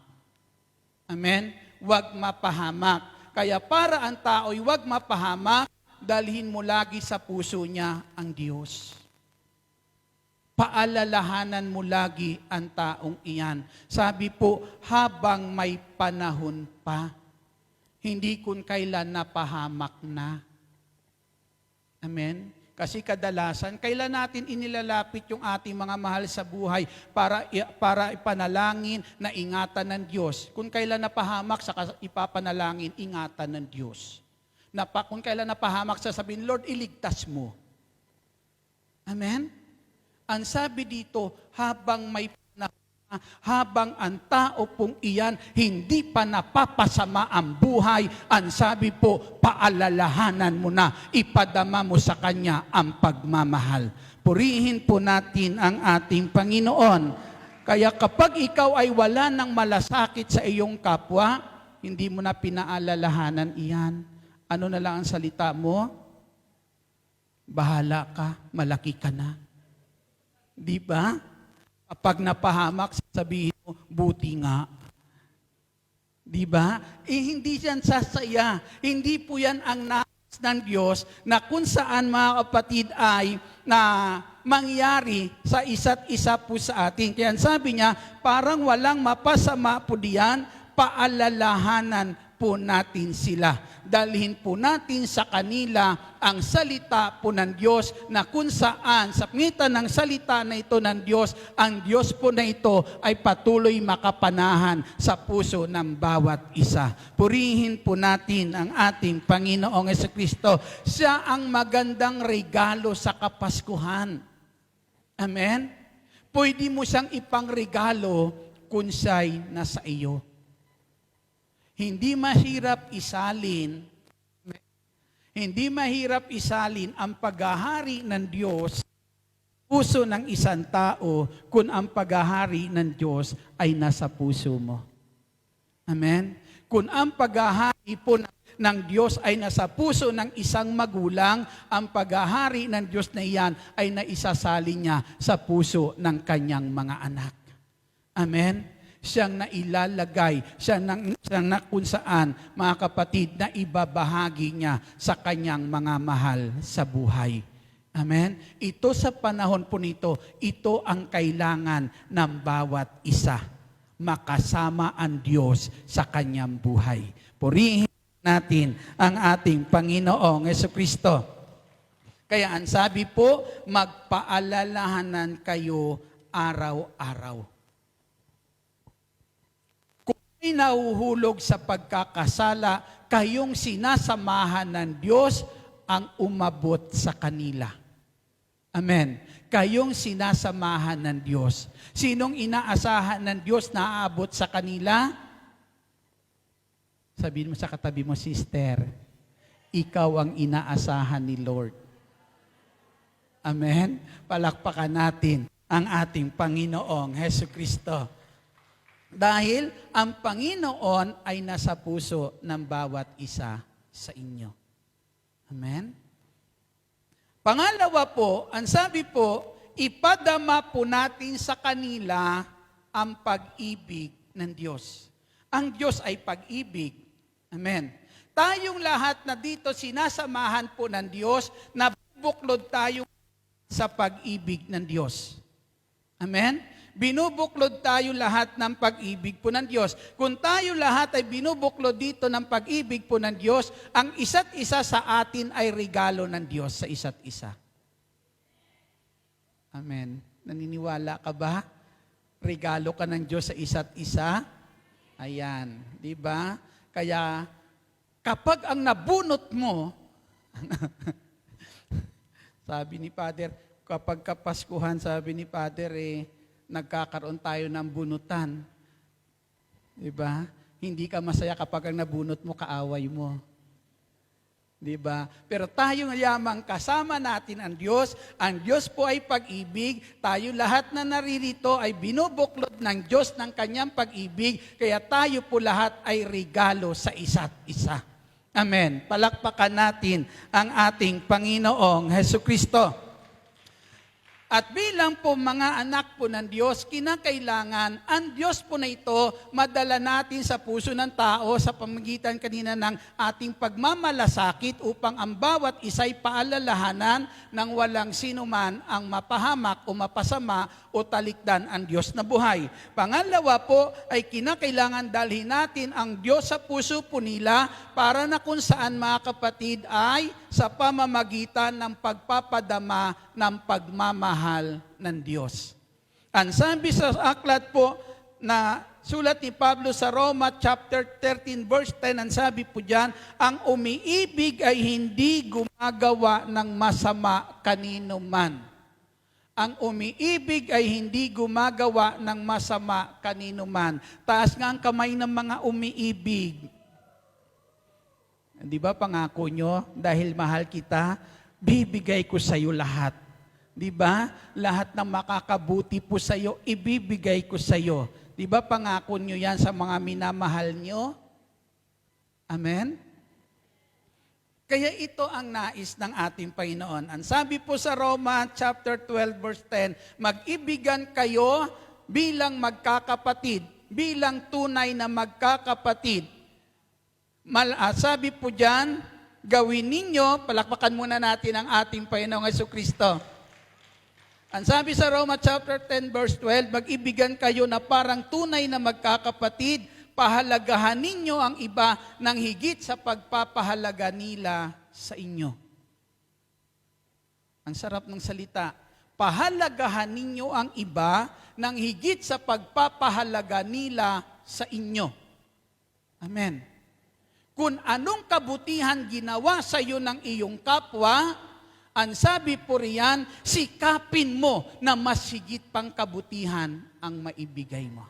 Amen? Huwag mapahamak. Kaya para ang tao ay huwag mapahamak, dalhin mo lagi sa puso niya ang Diyos. Paalalahanan mo lagi ang taong iyan. Sabi po, habang may panahon pa, hindi kung kailan napahamak na. Amen? Kasi kadalasan, kailan natin inilalapit yung ating mga mahal sa buhay para ipanalangin na ingatan ng Diyos. Kung kailan napahamak, saka ipapanalangin, ingatan ng Diyos. Kung kailan napahamak, sasabihin, Lord, iligtas mo. Amen? Ang sabi dito, habang may habang ang tao pong iyan hindi pa napapasama ang buhay, ang sabi po, paalalahanan mo na, ipadama mo sa Kanya ang pagmamahal. Purihin po natin ang ating Panginoon. Kaya kapag ikaw ay wala ng malasakit sa iyong kapwa, hindi mo na pinaalalahanan iyan. Ano na lang ang salita mo? Bahala ka, malaki ka na. Di ba? Kapag napahamak, sabihin mo, buti nga. Di ba? Hindi yan sasaya. Hindi po yan ang nais ng Diyos na kung saan, mga kapatid, ay na mangyari sa isa't isa po sa atin. Kaya sabi niya, parang walang mapasama po diyan, paalalahanan po natin sila. Dalhin po natin sa kanila ang salita po ng Diyos na kung saan sa pangitan ng salita na ito ng Diyos, ang Diyos po na ito ay patuloy makapanahan sa puso ng bawat isa. Purihin po natin ang ating Panginoong Jesucristo. Siya ang magandang regalo sa Kapaskuhan. Amen? Pwede mo siyang ipangregalo kung siya'y nasa iyo. Hindi mahirap isalin ang paghahari ng Diyos puso ng isang tao kung ang paghahari ng Diyos ay nasa puso mo. Amen? Kung ang paghahari po ng Diyos ay nasa puso ng isang magulang, ang paghahari ng Diyos na iyan ay naisasalin niya sa puso ng kanyang mga anak. Amen? Siyang nailalagay, siyang na kung saan, mga kapatid, na ibabahagi niya sa kanyang mga mahal sa buhay. Amen? Ito sa panahon po nito, ito ang kailangan ng bawat isa. Makasama ang Diyos sa kanyang buhay. Purihin natin ang ating Panginoong Jesucristo. Kaya ang sabi po, magpaalalahanan kayo araw-araw. Nahuhulog sa pagkakasala, kayong sinasamahan ng Diyos ang umabot sa kanila. Amen. Kayong sinasamahan ng Diyos. Sinong inaasahan ng Diyos na aabot sa kanila? Sabihin mo sa katabi mo, sister, ikaw ang inaasahan ni Lord. Amen. Palakpakan natin ang ating Panginoong Jesucristo. Dahil ang Panginoon ay nasa puso ng bawat isa sa inyo. Amen? Pangalawa po, ang sabi po, ipadama po natin sa kanila ang pag-ibig ng Diyos. Ang Diyos ay pag-ibig. Amen? Tayong lahat na dito sinasamahan po ng Diyos, nabubuklod tayo sa pag-ibig ng Diyos. Amen? Binubuklod tayo lahat ng pag-ibig po ng Diyos. Kung tayo lahat ay binubuklod dito ng pag-ibig po ng Diyos, ang isa't isa sa atin ay regalo ng Diyos sa isa't isa. Amen. Naniniwala ka ba? Regalo ka ng Diyos sa isa't isa? Ayan. Di ba? Kaya, kapag ang nabunot mo, sabi ni Father, kapag Kapaskuhan, sabi ni Father, nagkakaroon tayo ng bunutan. Diba? Hindi ka masaya kapag ang nabunot mo, kaaway mo. Diba? Pero tayo yamang kasama natin ang Diyos po ay pag-ibig, tayo lahat na naririto ay binubuklod ng Diyos ng kanyang pag-ibig, kaya tayo po lahat ay regalo sa isa't isa. Amen. Palakpakan natin ang ating Panginoong Jesucristo. At bilang po mga anak po ng Diyos, kinakailangan ang Diyos po na ito madala natin sa puso ng tao sa pamagitan kanina ng ating pagmamalasakit upang ang bawat isa'y paalalahanan ng walang sinuman ang mapahamak o mapasama o talikdan ang Diyos na buhay. Pangalawa po ay kinakailangan dalhin natin ang Diyos sa puso po nila para na kung saan, mga kapatid, ay sa pamamagitan ng pagpapadama ng pagmamahal ng Diyos. Ang sabi sa aklat po na sulat ni Pablo sa Roma chapter 13 verse 10, ang sabi po diyan, ang umiibig ay hindi gumagawa ng masama kanino man. Ang umiibig ay hindi gumagawa ng masama kanino man. Taas nga ang kamay ng mga umiibig. Di ba pangako nyo, dahil mahal kita, bibigay ko sa iyo lahat. Di ba? Lahat ng makakabuti po sa iyo, ibibigay ko sa iyo. Di ba pangako nyo yan sa mga minamahal nyo? Amen? Kaya ito ang nais ng ating Panginoon. Ang sabi po sa Roma chapter 12 verse 10, mag-ibigan kayo bilang magkakapatid, bilang tunay na magkakapatid. Sabi po diyan, gawin ninyo, palakpakan muna natin ang ating Panginoong Jesucristo. Ang sabi sa Roma chapter 10 verse 12, mag-ibigan kayo na parang tunay na magkakapatid, pahalagahan ninyo ang iba ng higit sa pagpapahalaga nila sa inyo. Ang sarap ng salita. Pahalagahan ninyo ang iba ng higit sa pagpapahalaga nila sa inyo. Amen. Kung anong kabutihan ginawa sa iyo ng iyong kapwa, ang sabi po riyan, sikapin mo na mas higit pang kabutihan ang maibigay mo.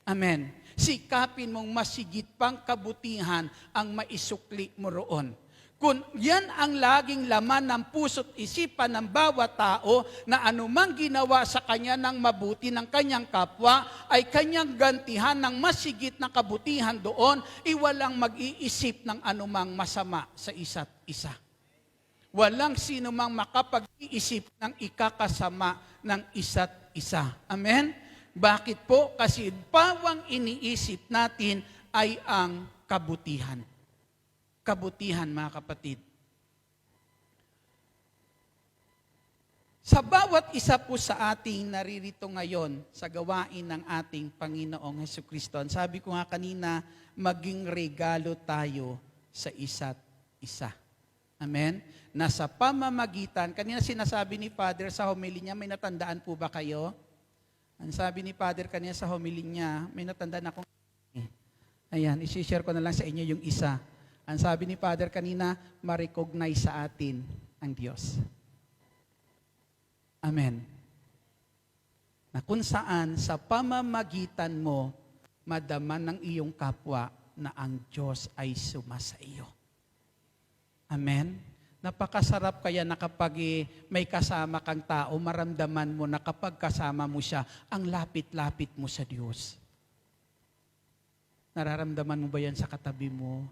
Amen. Sikapin mong masigit pang kabutihan ang maisukli mo roon. Kung yan ang laging laman ng puso't isipan ng bawat tao na anumang ginawa sa kanya ng mabuti ng kanyang kapwa ay kanyang gantihan ng masigit na kabutihan doon, iwalang mag-iisip ng anumang masama sa isa't isa. Walang sino mang makapag-iisip ng ikakasama ng isa't isa. Amen? Bakit po? Kasi bawang iniisip natin ay ang kabutihan. Kabutihan, mga kapatid. Sa bawat isa po sa ating naririto ngayon sa gawain ng ating Panginoong Jesucristo, sabi ko nga kanina, maging regalo tayo sa isa't isa. Amen? Nasa pamamagitan, kanina sinasabi ni Father sa homily niya, may natandaan po ba kayo? Ang sabi ni Father kanina sa homily niya, may natandaan akong ayan, isi-share ko na lang sa inyo yung isa. Ang sabi ni Father kanina, ma-recognize sa atin ang Diyos. Amen. Na kung saan sa pamamagitan mo, madama ng iyong kapwa na ang Diyos ay sumasa iyo. Amen. Napakasarap kaya na kapag may kasama kang tao, maramdaman mo na kapag kasama mo siya, ang lapit-lapit mo sa Diyos. Nararamdaman mo ba yan sa katabi mo?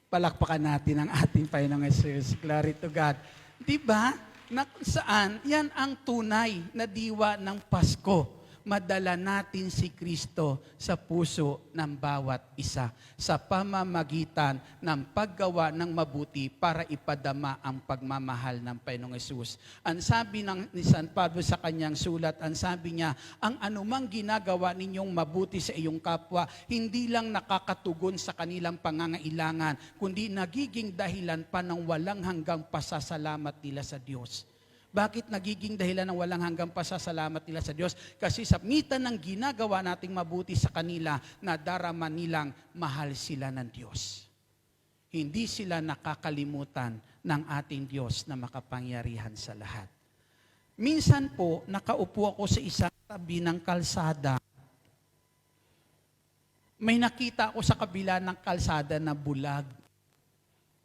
Palakpakan natin ang ating Panginoong Jesus. Glory to God. Diba? Na kung saan, yan ang tunay na diwa ng Pasko. Madala natin si Kristo sa puso ng bawat isa sa pamamagitan ng paggawa ng mabuti para ipadama ang pagmamahal ng Panginoong Hesus. Ang sabi ni San Pablo sa kanyang sulat, ang sabi niya, ang anumang ginagawa ninyong mabuti sa iyong kapwa, hindi lang nakakatugon sa kanilang pangangailangan, kundi nagiging dahilan pa ng walang hanggang pasasalamat nila sa Diyos. Bakit nagiging dahilan ng walang hanggang pasasalamat nila sa Diyos? Kasi sa mitan ng ginagawa nating mabuti sa kanila, nadarama nilang mahal sila ng Diyos. Hindi sila nakakalimutan ng ating Diyos na makapangyarihan sa lahat. Minsan po, nakaupo ako sa isang tabi ng kalsada. May nakita ako sa kabila ng kalsada na bulag.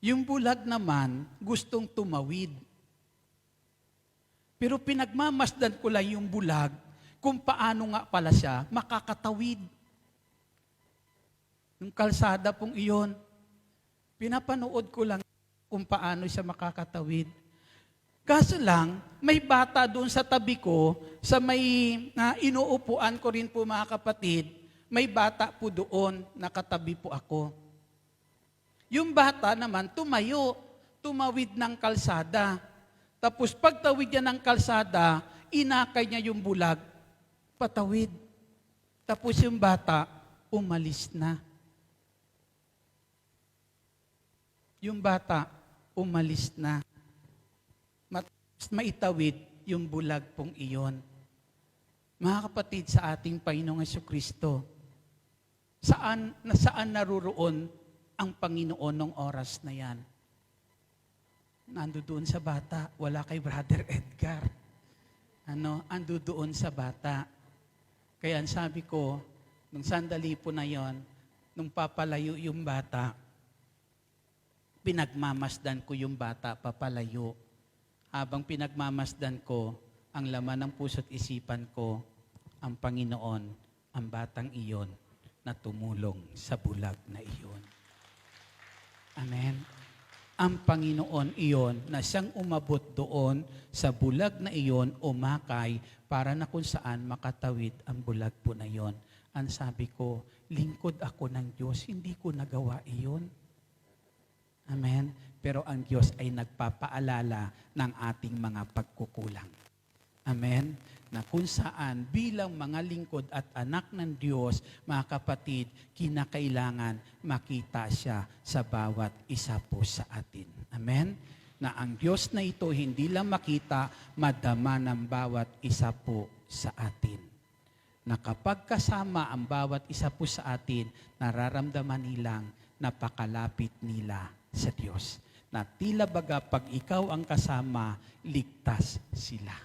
Yung bulag naman, gustong tumawid. Pero pinagmamasdan ko lang yung bulag kung paano nga pala siya makakatawid. Yung kalsada pong iyon, pinapanood ko lang kung paano siya makakatawid. Kaso lang, may bata doon sa tabi ko, sa may inuupuan ko rin po mga kapatid, may bata po doon, nakatabi po ako. Yung bata naman tumayo, tumawid ng kalsada. Tapos pagtawid niya ng kalsada, inakay niya yung bulag, patawid. Tapos yung bata, umalis na. Yung bata, umalis na. Maitawid yung bulag pong iyon. Mga kapatid, sa ating Panginoong Jesucristo, saan naruroon ang Panginoon ng oras na yan? Nando doon sa bata, wala kay Brother Edgar. Ando doon sa bata. Kaya ang sabi ko, nung sandali po na yon, nung papalayo yung bata, pinagmamasdan ko yung bata papalayo. Habang pinagmamasdan ko, ang laman ng puso't isipan ko, ang Panginoon, ang batang iyon na tumulong sa bulag na iyon. Amen. Ang Panginoon iyon na siyang umabot doon sa bulag na iyon, umakay para na kung saan makatawid ang bulag po na iyon. Ang sabi ko, lingkod ako ng Diyos, hindi ko nagawa iyon. Amen. Pero ang Diyos ay nagpapaalala ng ating mga pagkukulang. Amen. Na kung saan bilang mga lingkod at anak ng Diyos, mga kapatid, kinakailangan makita siya sa bawat isa po sa atin. Amen? Na ang Diyos na ito hindi lang makita, madama ng bawat isa po sa atin. Na kapag kasama ang bawat isa po sa atin, nararamdaman nilang napakalapit nila sa Diyos. Na tila baga pag ikaw ang kasama, ligtas sila.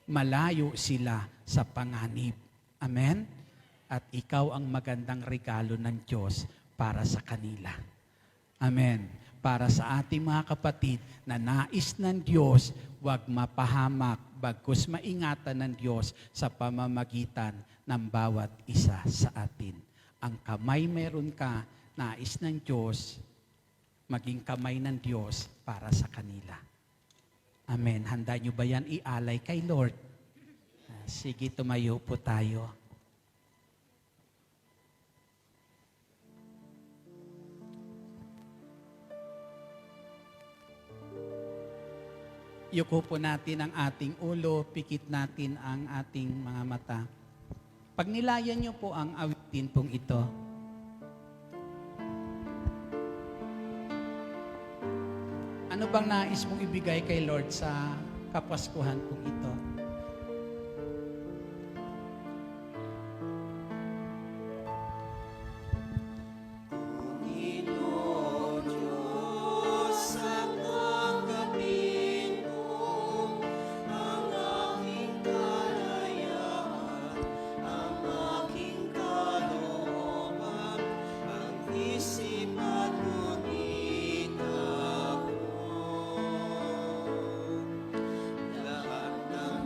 Malayo sila sa panganib. Amen? At ikaw ang magandang regalo ng Diyos para sa kanila. Amen. Para sa ating mga kapatid na nais ng Diyos, huwag mapahamak, bagkus maingatan ng Diyos sa pamamagitan ng bawat isa sa atin. Ang kamay meron ka, nais ng Diyos, maging kamay ng Diyos para sa kanila. Amen. Handa nyo ba yan ialay kay Lord? Sige, tumayo po tayo. Yuko po natin ang ating ulo, pikit natin ang ating mga mata. Pag nilayan nyo po ang awitin pong ito, ano bang nais mong ibigay kay Lord sa Kapaskuhan kong ito? Panginoon Diyos, ang tanggapin mo ang aking kalayaan, ang aking kalooban, ang isip at ngunit ako. Lahat ng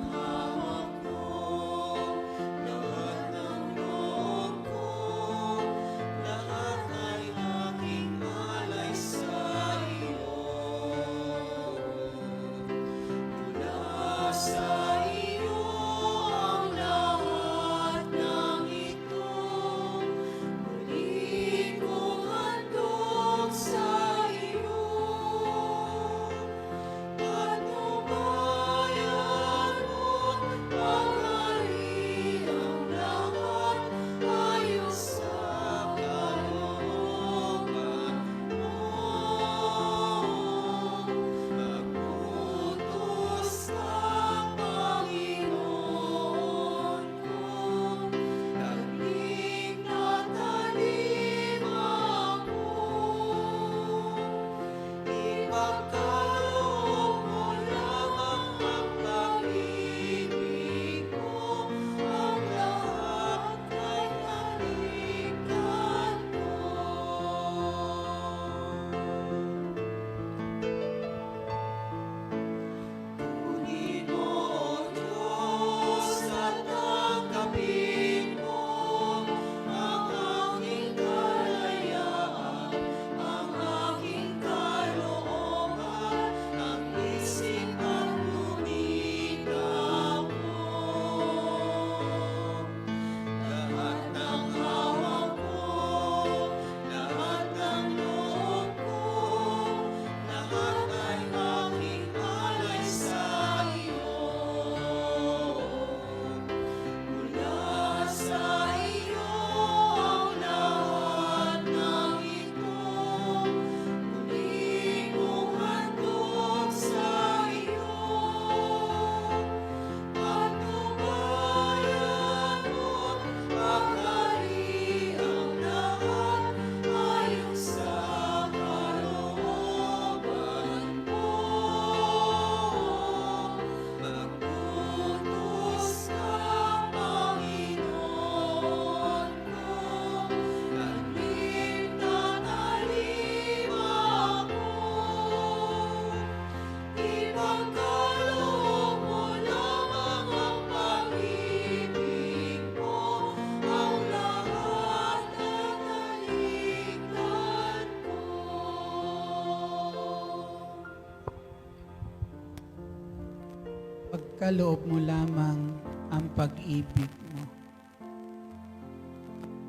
Pagkaloob mo lamang ang pag-ibig mo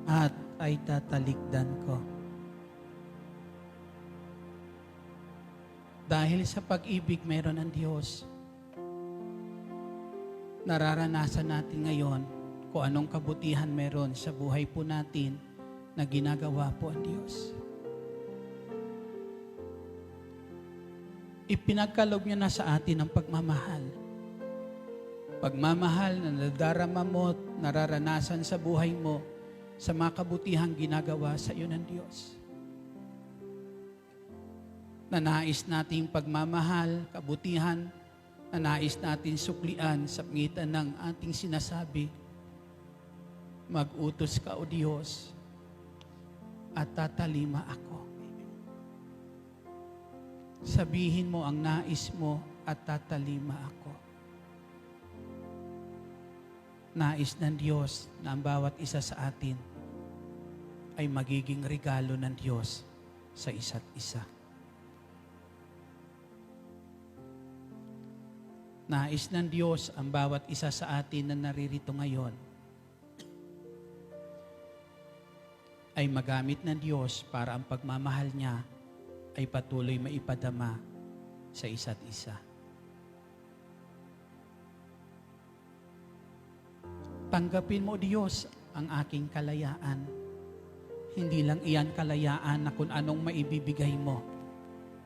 at ay tatalikdan ko. Dahil sa pag-ibig meron ng Diyos, nararanasan natin ngayon kung anong kabutihan meron sa buhay po natin na ginagawa po ang Diyos. Ipinagkaloob niya na sa atin ang pagmamahal. Pagmamahal na nadarama mo at nararanasan sa buhay mo sa mga kabutihang ginagawa sa iyo ng Diyos. Na nais nating pagmamahal, kabutihan, na nais natin suklian sa pangitan ng ating sinasabi, mag-utos ka o Diyos at tatalima ako. Sabihin mo ang nais mo at tatalima ako. Nais ng Diyos na ang bawat isa sa atin ay magiging regalo ng Diyos sa isa't isa. Nais ng Diyos ang bawat isa sa atin na naririto ngayon ay magamit ng Diyos para ang pagmamahal niya ay patuloy maipadama sa isa't isa. Tanggapin mo, Diyos, ang aking kalayaan. Hindi lang iyan kalayaan na kung anong maibibigay mo,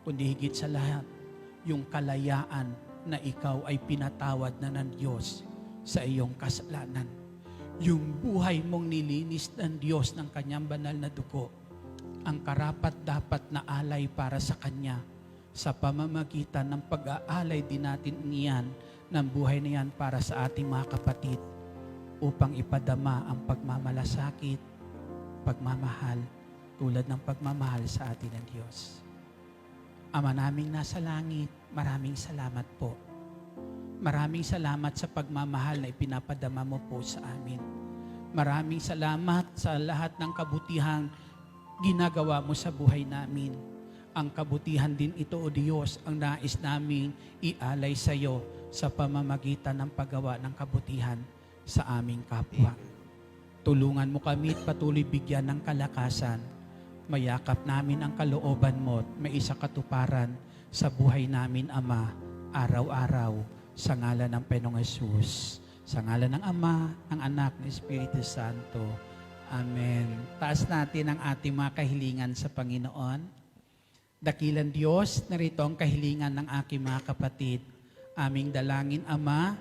kundi higit sa lahat, yung kalayaan na ikaw ay pinatawad na ng Diyos sa iyong kasalanan. Yung buhay mong nilinis ng Diyos ng kanyang banal na dugo, ang karapat-dapat na alay para sa Kanya sa pamamagitan ng pag-aalay din natin niyan ng buhay na yan para sa ating mga kapatid upang ipadama ang pagmamalasakit, pagmamahal, tulad ng pagmamahal sa atin ng Diyos. Ama naming nasa langit, maraming salamat po. Maraming salamat sa pagmamahal na ipinapadama mo po sa amin. Maraming salamat sa lahat ng kabutihang ginagawa mo sa buhay namin. Ang kabutihan din ito, O Diyos, ang nais naming ialay sa iyo sa pamamagitan ng paggawa ng kabutihan sa aming kapwa. Tulungan mo kami at patuloy bigyan ng kalakasan. Mayakap namin ang kalooban mo at may isa katuparan sa buhay namin, Ama, araw-araw, sa ngalan ng Panginoong Hesus. Sa ngalan ng Ama, ng Anak, ng Espiritu Santo. Amen. Taas natin ang ating mga kahilingan sa Panginoon. Dakilang Diyos, narito ang kahilingan ng aking mga kapatid. Aming dalangin, Ama,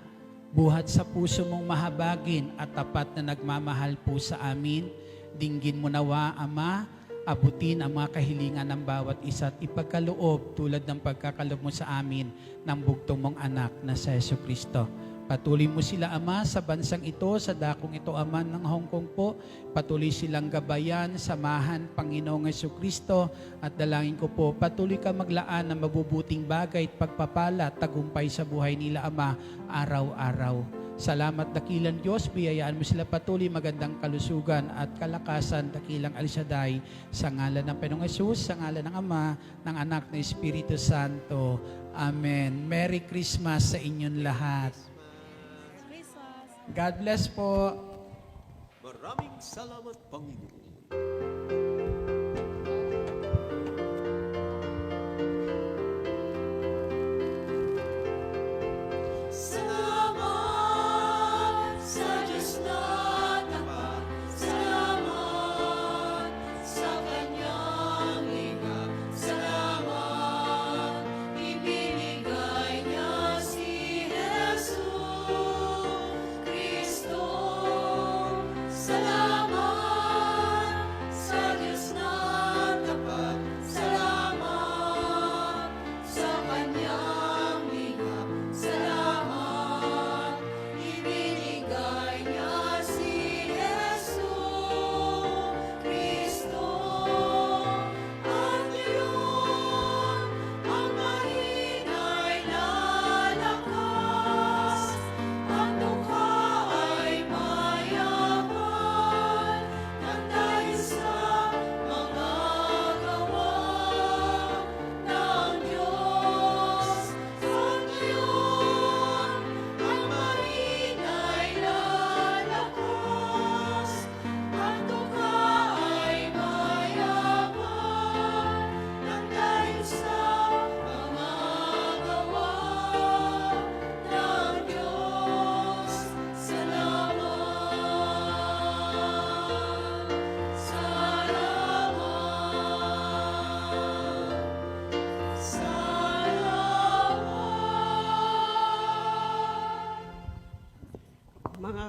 buhat sa puso mong mahabagin at tapat na nagmamahal po sa amin. Dinggin mo nawa, Ama, abutin ang mga kahilingan ng bawat isa at ipagkaloob tulad ng pagkakaloob mo sa amin ng bugtong mong anak na sa Jesucristo. Patuloy mo sila, Ama, sa bansang ito, sa dakong ito, Ama, ng Hong Kong po. Patuloy silang gabayan, samahan, Panginoong Jesucristo, at dalangin ko po, patuloy ka maglaan ng mabubuting bagay at pagpapala, tagumpay sa buhay nila, Ama, araw-araw. Salamat, dakilang Diyos, biyayaan mo sila patuloy magandang kalusugan at kalakasan, dakilang El Shaddai, sa ngalan ng Panginoong Hesus, sa ngalan ng Ama, ng Anak, ng Espiritu Santo. Amen. Merry Christmas sa inyong lahat. God bless po. Maraming salamat, Panginoon. Salamat sa Diyos na tapat, salamat sa Kanyang hingap, salamat ibinigay niya si Jesus Cristo. Salamat sa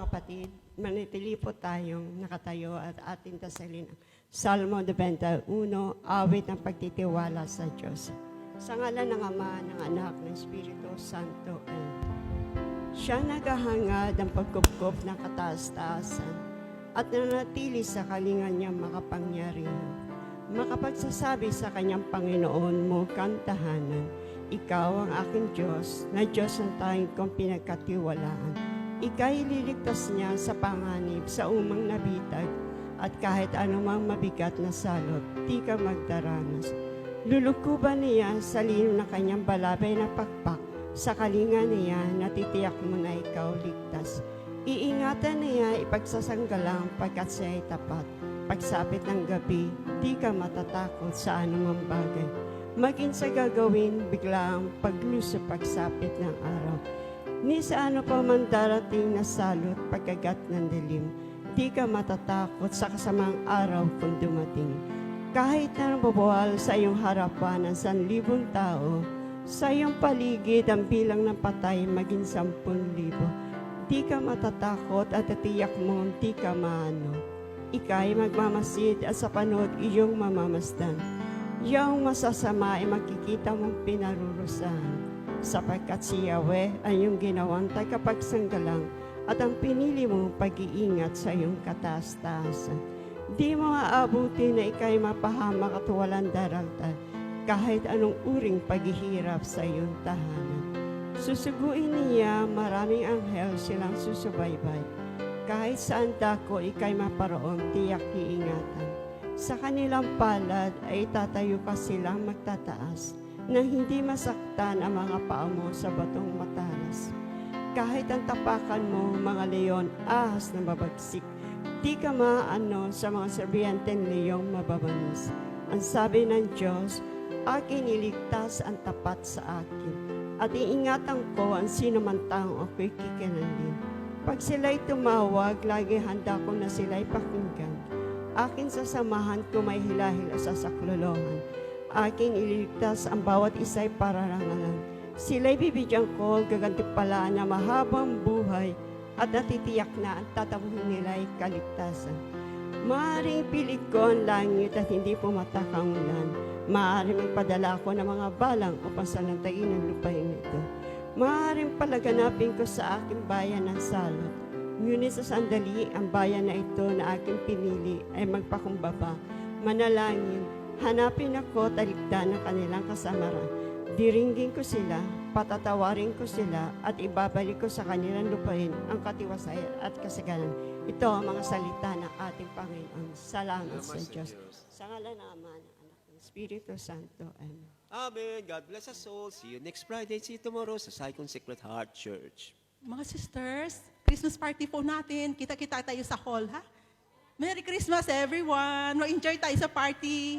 kapatid, manitili po tayong nakatayo at ating dasalin ang Salmo 91, awit ng pagtitiwala sa Diyos. Sa ngalan ng Ama, ng Anak, ng Espiritu Santo. Amen. Siya naghahangad ang pagkupkop ng kataas-taasan at nanatili sa kalingan niyang makapangyarihan. Makapagsasabi sa kanyang Panginoon mo kantahanan, ikaw ang aking Diyos, na Diyos ang tanging kong pinagkatiwalaan. Ika'y liligtas niya sa panganib, sa umang nabitag, at kahit anumang mabigat na salot, di ka magdaranas. Lulukuban niya sa lino ng kanyang balabay na pakpak, sa kalinga niya, natitiyak mo na ikaw ligtas. Iingatan niya, ipagsasanggalang pagkat siya ay tapat. Pagsapit ng gabi, di ka matatakot sa anumang bagay. Maging sa gagawin, biglang pagluso pagsapit ng araw. Ni sa ano pa man darating na salot pagkagat ng dilim, di ka matatakot sa kasamang araw kung dumating. Kahit na nababuhal sa iyong harapan ang 1,000 tao, sa iyong paligid ang bilang ng patay maging 10,000. Di ka matatakot at tatiyak mo di ka maano. Ika'y magmamasid at sa panood iyong mamamasdan. Yung masasama ay makikita mong pinarurusahan, sapagkat si Yahweh ay iyong ginawang tagapagsanggalang at ang pinili mong pag-iingat sa iyong kataas-taasan. Di mo aabuti na ika'y mapahamak at walang daragdag, kahit anong uring paghihirap sa iyong tahanan. Susuguin niya maraming anghel silang susubaybay. Kahit saan dako ika'y maparoon, tiyak iingatan. Sa kanilang palad ay tatayo ka silang magtataas, nang hindi masaktan ang mga paa mo sa batong matalas. Kahit ang tapakan mo, mga leon, ahas na babagsik, di ka maano sa mga serbiyanteng leong mababangis. Ang sabi ng Diyos, akin iligtas ang tapat sa akin, at iingatan ko ang sino man taong ako'y kikinalin. Pag sila'y tumawag, lagi handa ko na sila'y pakinggan. Akin sasamahan ko may hilahil sa saklolohan. Aking ililigtas ang bawat isa'y pararangalan. Sila'y bibigyan ko, gagantipalaan na mahabang buhay at natitiyak na ang tatabuhin nila'y kaligtasan. Maaaring pilit ko ang langit at hindi pumatak ang ulan. Maaaring magpadala ko ng mga balang upang salantain ang lupain ito. Maaaring palaganapin ko sa aking bayan ng salot. Ngunit sa sandali, ang bayan na ito na aking pinili ay magpakumbaba. Manalangin, hanapin ako talikdan ng kanilang kasamaran. Diringgin ko sila, patatawarin ko sila, at ibabalik ko sa kanilang lupain ang katiwasayan at kasaganan. Ito ang mga salita ng ating Panginoon. Salamat sa Diyos. Sa ngalan ng Ama, ng Anak, ng Espiritu Santo. Amen. Amen. God bless us all. See you next Friday. See you tomorrow sa Saigon Sacred Heart Church. Mga sisters, Christmas party po natin. Kita-kita tayo sa hall, ha? Merry Christmas, everyone! Mag-enjoy tayo sa party.